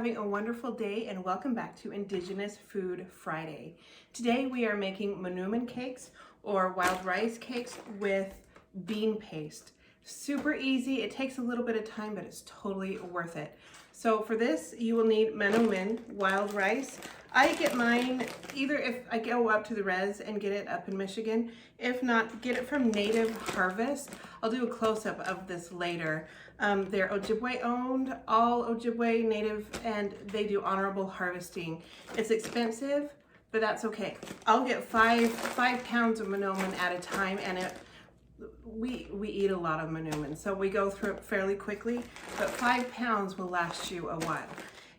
having a wonderful day and welcome back to Indigenous Food Friday. Today we are making Mnomen cakes or wild rice cakes with bean paste. Super easy, it takes a little bit of time, but it's totally worth it. So for this, you will need Mnomen wild rice. I get mine either if I go up to the res and get it up in Michigan. If not, get it from Native Harvest. I'll do a close-up of this later. They're Ojibwe owned, all Ojibwe Native, and they do honorable harvesting. It's expensive, but that's okay. I'll get five pounds of Mnomen at a time, and we eat a lot of Mnomen, so we go through it fairly quickly, but 5 pounds will last you a while.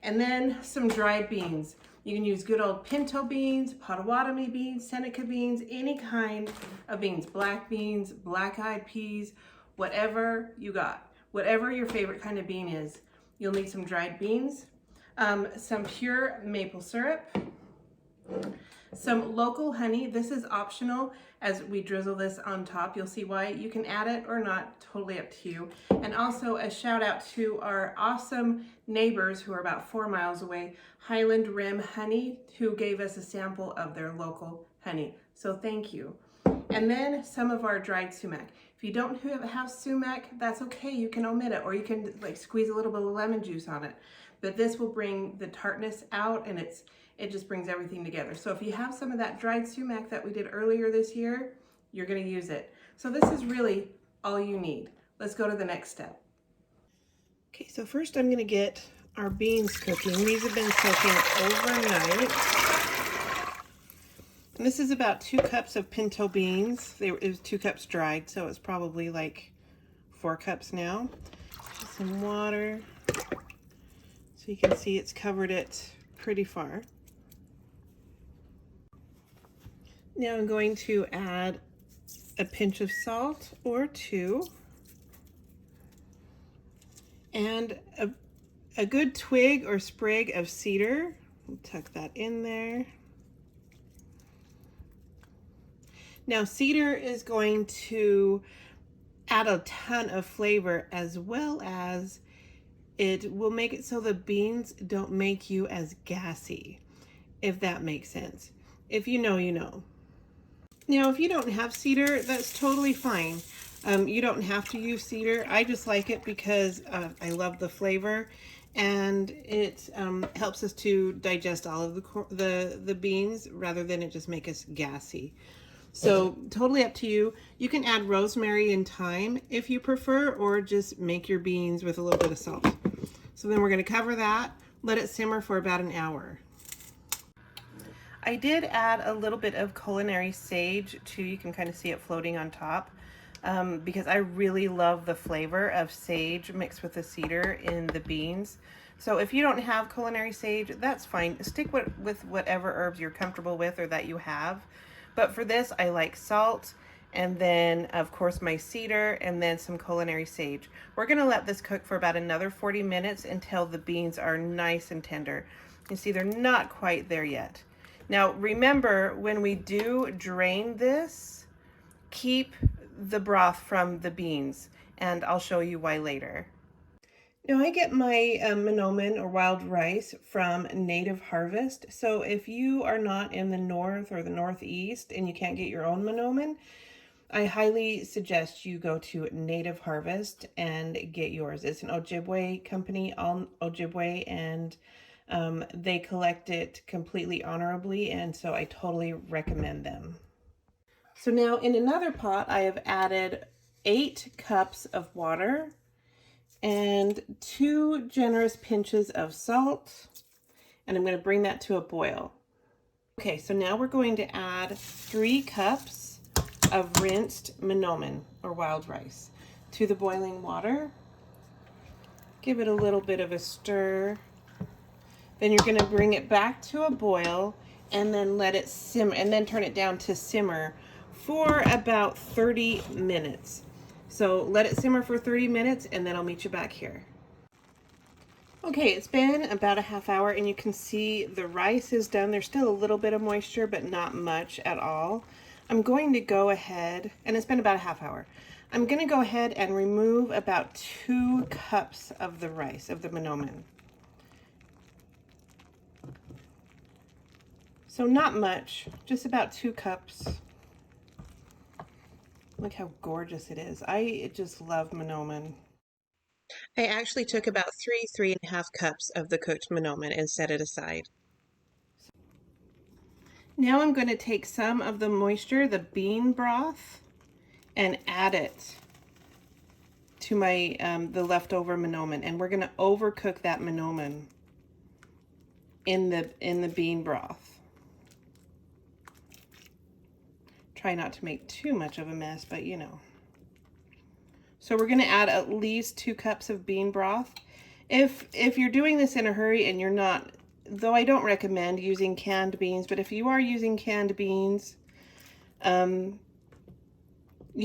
And then some dried beans. You can use good old pinto beans, Potawatomi beans, Seneca beans, any kind of beans, black beans, black-eyed peas, whatever you got. Whatever your favorite kind of bean is, you'll need some dried beans, some pure maple syrup, some local honey. This is optional as we drizzle this on top. You'll see why. You can add it or not, totally up to you. And also a shout out to our awesome neighbors who are about 4 miles away, Highland Rim Honey, who gave us a sample of their local honey. So thank you. And then some of our dried sumac. If you don't have sumac, that's okay. You can omit it, or you can like squeeze a little bit of lemon juice on it. But this will bring the tartness out, and it just brings everything together. So if you have some of that dried sumac that we did earlier this year, you're gonna use it. So this is really all you need. Let's go to the next step. Okay, so first I'm gonna get our beans cooking. These have been soaking overnight. And this is about 2 cups of pinto beans. It was 2 cups dried, so it's probably like 4 cups now. Just some water. So you can see it's covered it pretty far. Now I'm going to add a pinch of salt or 2. And a good twig or sprig of cedar. We'll tuck that in there. Now cedar is going to add a ton of flavor, as well as it will make it so the beans don't make you as gassy, if that makes sense. If you know, you know. Now if you don't have cedar, that's totally fine. You don't have to use cedar. I just like it because I love the flavor, and it helps us to digest all of the beans rather than it just make us gassy. So totally up to you. You can add rosemary and thyme if you prefer, or just make your beans with a little bit of salt. So then we're going to cover that, let it simmer for about an hour. I did add a little bit of culinary sage too. You can kind of see it floating on top because I really love the flavor of sage mixed with the cedar in the beans. So if you don't have culinary sage, that's fine. Stick with whatever herbs you're comfortable with or that you have. But for this, I like salt, and then of course my cedar, and then some culinary sage. We're gonna let this cook for about another 40 minutes until the beans are nice and tender. You see they're not quite there yet. Now remember, when we do drain this, keep the broth from the beans, and I'll show you why later. Now I get my Mnomen or wild rice from Native Harvest. So if you are not in the north or the northeast and you can't get your own Mnomen, I highly suggest you go to Native Harvest and get yours. It's an Ojibwe company, all Ojibwe, and they collect it completely honorably, and so I totally recommend them. So now in another pot, I have added 8 cups of water and 2 generous pinches of salt, and I'm going to bring that to a boil. Okay, so now we're going to add 3 cups of rinsed Mnomen or wild rice to the boiling water. Give it a little bit of a stir. Then you're going to bring it back to a boil and then let it simmer, and then turn it down to simmer for about 30 minutes. So let it simmer for 30 minutes and then I'll meet you back here. Okay, it's been about a half hour and you can see the rice is done. There's still a little bit of moisture, but not much at all. I'm going to go ahead, and it's been about a half hour. I'm going to go ahead and remove about 2 cups of the rice, of the Mnomen. So not much, just about 2 cups. Look how gorgeous it is. I just love Mnomen. I actually took about 3.5 cups of the cooked Mnomen and set it aside. Now I'm going to take some of the moisture, the bean broth, and add it to my the leftover Mnomen, and we're going to overcook that Mnomen in the bean broth. Try not to make too much of a mess, but you know. So we're going to add at least 2 cups of bean broth. If you're doing this in a hurry and you're not, though I don't recommend using canned beans, but if you are using canned beans, you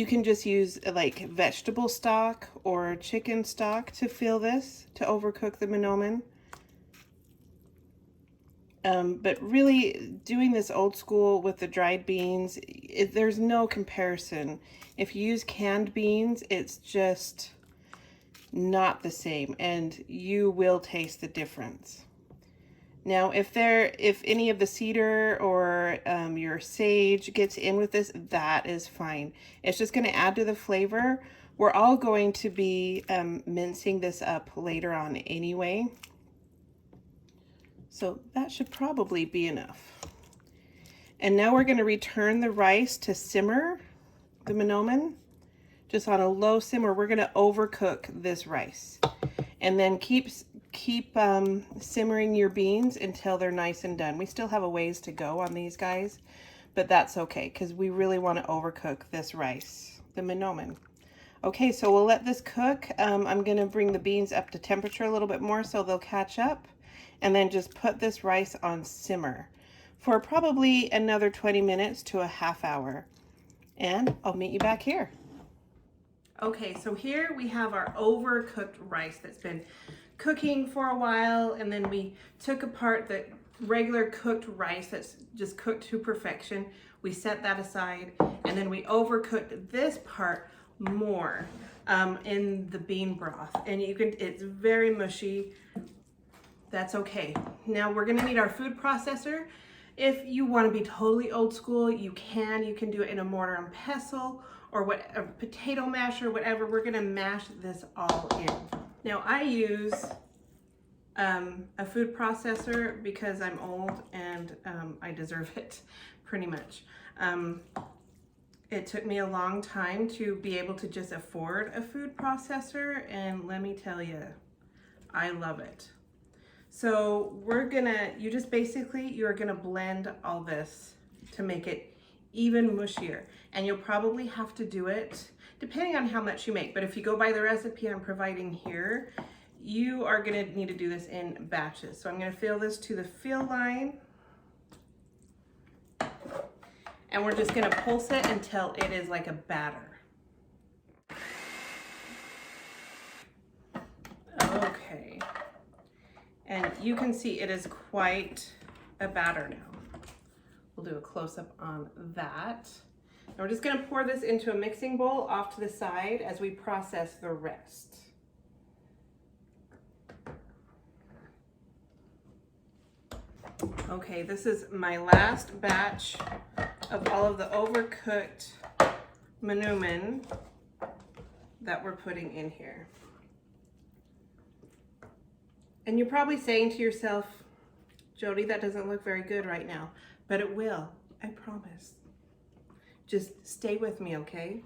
can just use like vegetable stock or chicken stock to fill this, to overcook the Mnomen. But really doing this old school with the dried beans, there's no comparison. If you use canned beans, it's just not the same, and you will taste the difference. Now, if any of the cedar or your sage gets in with this, that is fine. It's just going to add to the flavor. We're all going to be mincing this up later on anyway. So that should probably be enough. And now we're going to return the rice to simmer, the Mnomen, just on a low simmer. We're going to overcook this rice. And then keep simmering your beans until they're nice and done. We still have a ways to go on these guys, but that's okay because we really want to overcook this rice, the Mnomen. Okay, so we'll let this cook. I'm going to bring the beans up to temperature a little bit more so they'll catch up, and then just put this rice on simmer for probably another 20 minutes to a half hour. And I'll meet you back here. Okay, so here we have our overcooked rice that's been cooking for a while, and then we took apart the regular cooked rice that's just cooked to perfection. We set that aside, and then we overcooked this part more in the bean broth, and it's very mushy. That's okay. Now we're gonna need our food processor. If you want to be totally old school, you can do it in a mortar and pestle or a potato masher, whatever. We're gonna mash this all in. Now I use a food processor because I'm old and I deserve it pretty much. It took me a long time to be able to just afford a food processor, and let me tell you, I love it. So you're gonna blend all this to make it even mushier. And you'll probably have to do it depending on how much you make. But if you go by the recipe I'm providing here, you are gonna need to do this in batches. So I'm gonna fill this to the fill line. And we're just gonna pulse it until it is like a batter. Okay. And you can see it is quite a batter now. We'll do a close-up on that. And we're just gonna pour this into a mixing bowl off to the side as we process the rest. Okay, this is my last batch of all of the overcooked Mnomen that we're putting in here. And you're probably saying to yourself, Jody, that doesn't look very good right now, but it will, I promise. Just stay with me, okay?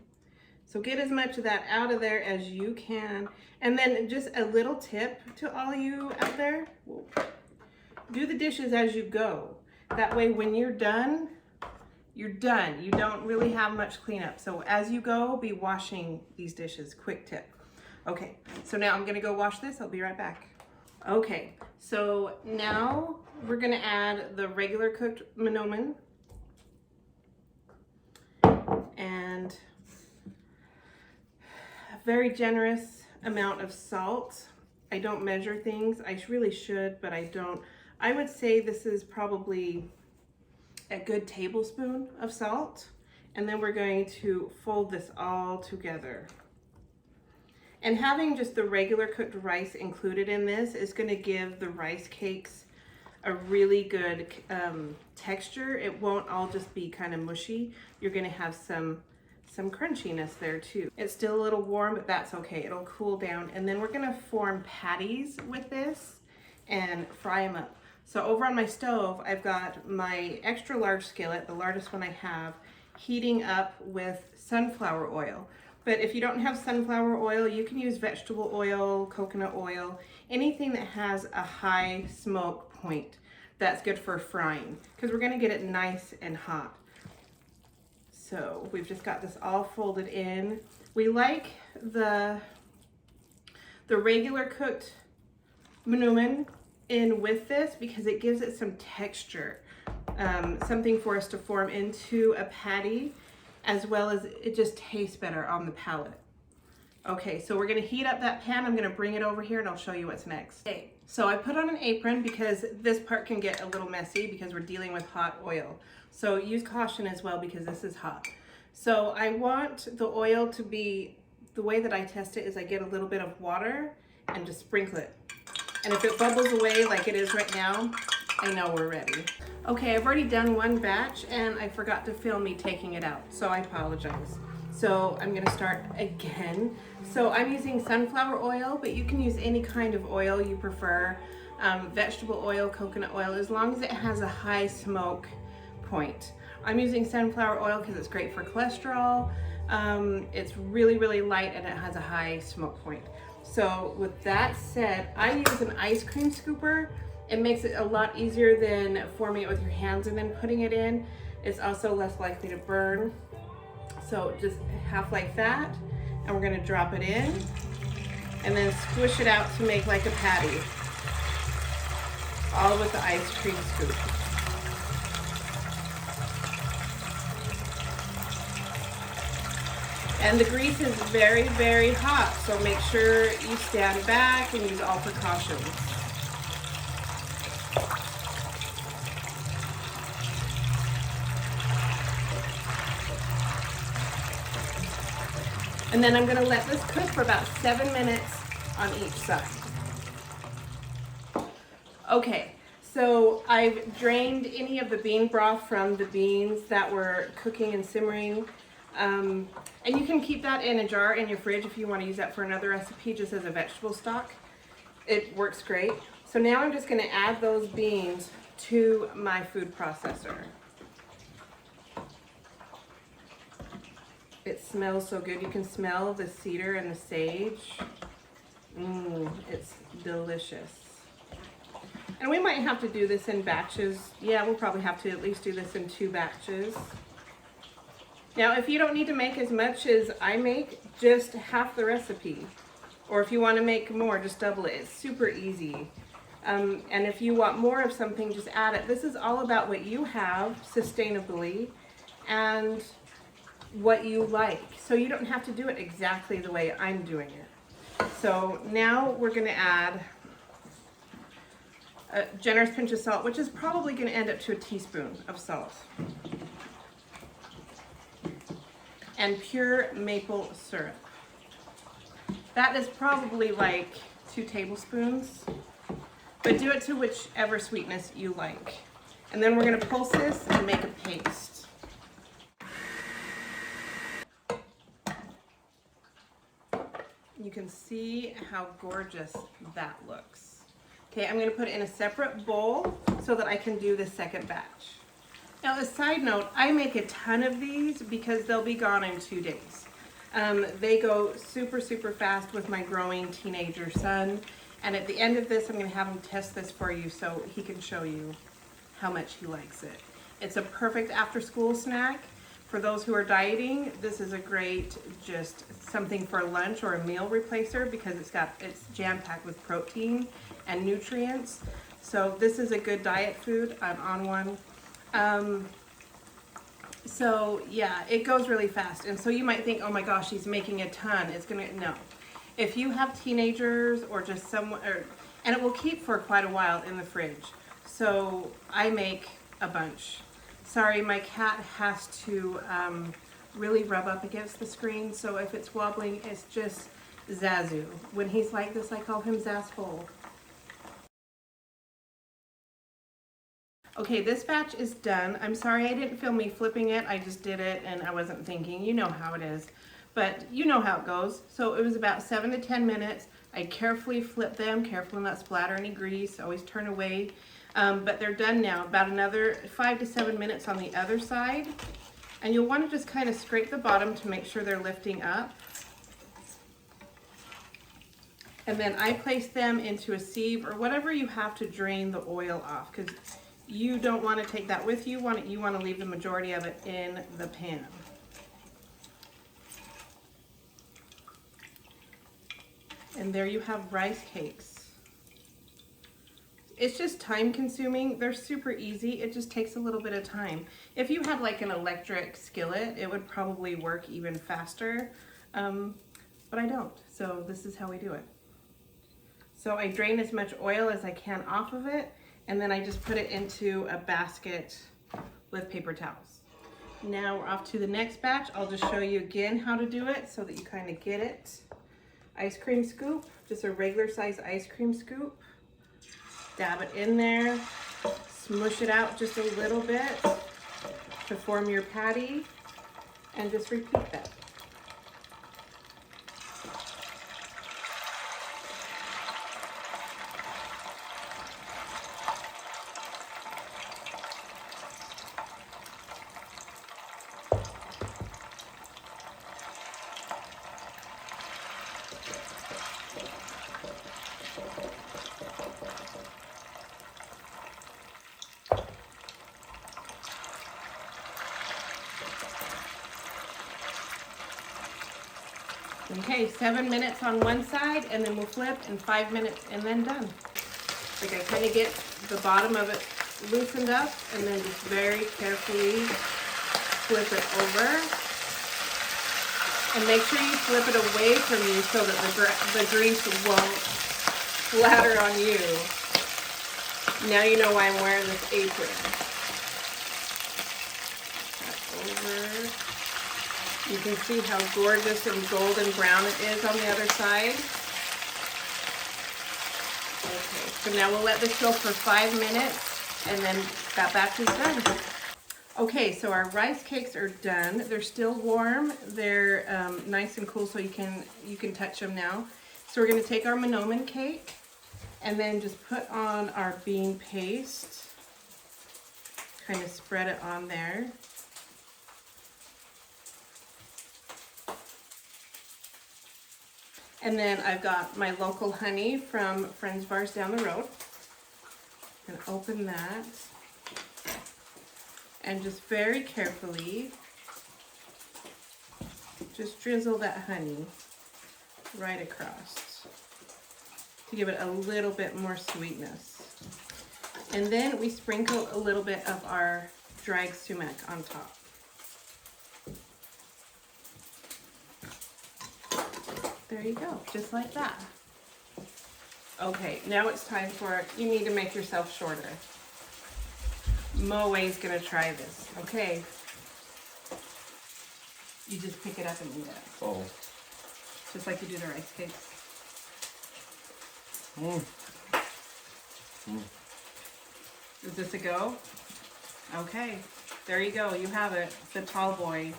So get as much of that out of there as you can. And then just a little tip to all you out there, do the dishes as you go. That way when you're done, you're done. You don't really have much cleanup. So as you go, be washing these dishes. Quick tip. Okay, so now I'm gonna go wash this. I'll be right back. Okay, so now we're gonna add the regular cooked Mnomen and a very generous amount of salt. I don't measure things. I really should, but I don't. I would say this is probably a good tablespoon of salt. And then we're going to fold this all together. And having just the regular cooked rice included in this is going to give the rice cakes a really good texture. It won't all just be kind of mushy. You're gonna have some crunchiness there too. It's still a little warm, but that's okay. It'll cool down. And then we're gonna form patties with this and fry them up. So over on my stove, I've got my extra large skillet, the largest one I have, heating up with sunflower oil. But if you don't have sunflower oil, you can use vegetable oil, coconut oil, anything that has a high smoke point. That's good for frying because we're gonna get it nice and hot. So we've just got this all folded in. We like the regular cooked Mnomen in with this because it gives it some texture, something for us to form into a patty, as well as it just tastes better on the palate. Okay, so we're gonna heat up that pan. I'm gonna bring it over here and I'll show you what's next. Okay, so I put on an apron because this part can get a little messy because we're dealing with hot oil. So use caution as well because this is hot. So I want the oil to be, the way that I test it is I get a little bit of water and just sprinkle it. And if it bubbles away like it is right now, I know we're ready. Okay, I've already done one batch and I forgot to film me taking it out, so I apologize. So I'm gonna start again. So I'm using sunflower oil, but you can use any kind of oil you prefer. Vegetable oil, coconut oil, as long as it has a high smoke point. I'm using sunflower oil because it's great for cholesterol. It's really, really light and it has a high smoke point. So with that said, I use an ice cream scooper. It makes it a lot easier than forming it with your hands and then putting it in. It's also less likely to burn. So just half like that, and we're gonna drop it in and then squish it out to make like a patty, all with the ice cream scoop. And the grease is very, very hot, so make sure you stand back and use all precautions. And then I'm gonna let this cook for about 7 minutes on each side. Okay, so I've drained any of the bean broth from the beans that were cooking and simmering. And you can keep that in a jar in your fridge if you want to use that for another recipe, just as a vegetable stock. It works great. So now I'm just going to add those beans to my food processor. It smells so good. You can smell the cedar and the sage. It's delicious. And we might have to do this in batches. Yeah, we'll probably have to at least do this in 2 batches. Now, if you don't need to make as much as I make, just half the recipe. Or if you want to make more, just double it. It's super easy. And if you want more of something, just add it. This is all about what you have sustainably and what you like. So you don't have to do it exactly the way I'm doing it. So now we're going to add a generous pinch of salt, which is probably going to end up to a teaspoon of salt. And pure maple syrup. That is probably like 2 tablespoons, but do it to whichever sweetness you like. And then we're gonna pulse this and make a paste. You can see how gorgeous that looks. Okay, I'm gonna put it in a separate bowl so that I can do the second batch. Now, a side note, I make a ton of these because they'll be gone in 2 days. They go super, super fast with my growing teenager son. And at the end of this, I'm going to have him test this for you so he can show you how much he likes it. It's a perfect after-school snack. For those who are dieting, this is a great just something for lunch or a meal replacer because it's jam-packed with protein and nutrients. So this is a good diet food. I'm on one. So yeah, it goes really fast. And so you might think, oh my gosh, she's making a ton. No. If you have teenagers or just someone, and it will keep for quite a while in the fridge. So I make a bunch. Sorry, my cat has to really rub up against the screen. So if it's wobbling, it's just Zazu. When he's like this, I call him Zaspole. Okay, this batch is done. I'm sorry I didn't film me flipping it. I just did it and I wasn't thinking. You know how it is. But you know how it goes. So it was about 7 to 10 minutes. I carefully flip them, careful not splatter any grease. Always turn away. But they're done now. About another 5 to 7 minutes on the other side. And you'll want to just kind of scrape the bottom to make sure they're lifting up. And then I place them into a sieve or whatever you have to drain the oil off, because you don't want to take that with you. You want to leave the majority of it in the pan. And there you have rice cakes. It's just time consuming. They're super easy. It just takes a little bit of time. If you had like an electric skillet, it would probably work even faster. But I don't. So this is how we do it. So I drain as much oil as I can off of it, and then I just put it into a basket with paper towels. Now we're off to the next batch. I'll just show you again how to do it so that you kind of get it. Ice cream scoop, just a regular size ice cream scoop. Dab it in there, smush it out just a little bit to form your patty, and just repeat that. Okay, 7 minutes on one side, and then we'll flip, and 5 minutes, and then done. Like I kind of get the bottom of it loosened up, and then just very carefully flip it over. And make sure you flip it away from you so that the grease won't splatter on you. Now you know why I'm wearing this apron. Over. You can see how gorgeous and golden brown it is on the other side. Okay, so now we'll let this go for 5 minutes, and then that batch is done. Okay, so our rice cakes are done. They're still warm. They're nice and cool, so you can touch them now. So we're going to take our Mnomen cake and then just put on our bean paste. Kind of spread it on there. And then I've got my local honey from Friends of Ours down the road. I'm going to open that. And just very carefully, just drizzle that honey right across to give it a little bit more sweetness. And then we sprinkle a little bit of our dried sumac on top. There you go, just like that. Okay, now it's time for, you need to make yourself shorter. Moe's gonna try this, okay? You just pick it up and eat it. Oh. Just like you do the rice cakes. Is this a go? Okay, there you go, you have it, the tall boy.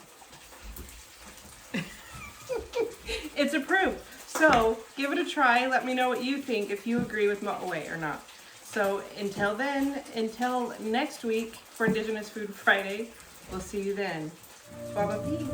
It's approved. So give it a try. Let me know what you think, if you agree with Moe or not. So until then, until next week for Indigenous Food Friday, we'll see you then. Bye-bye.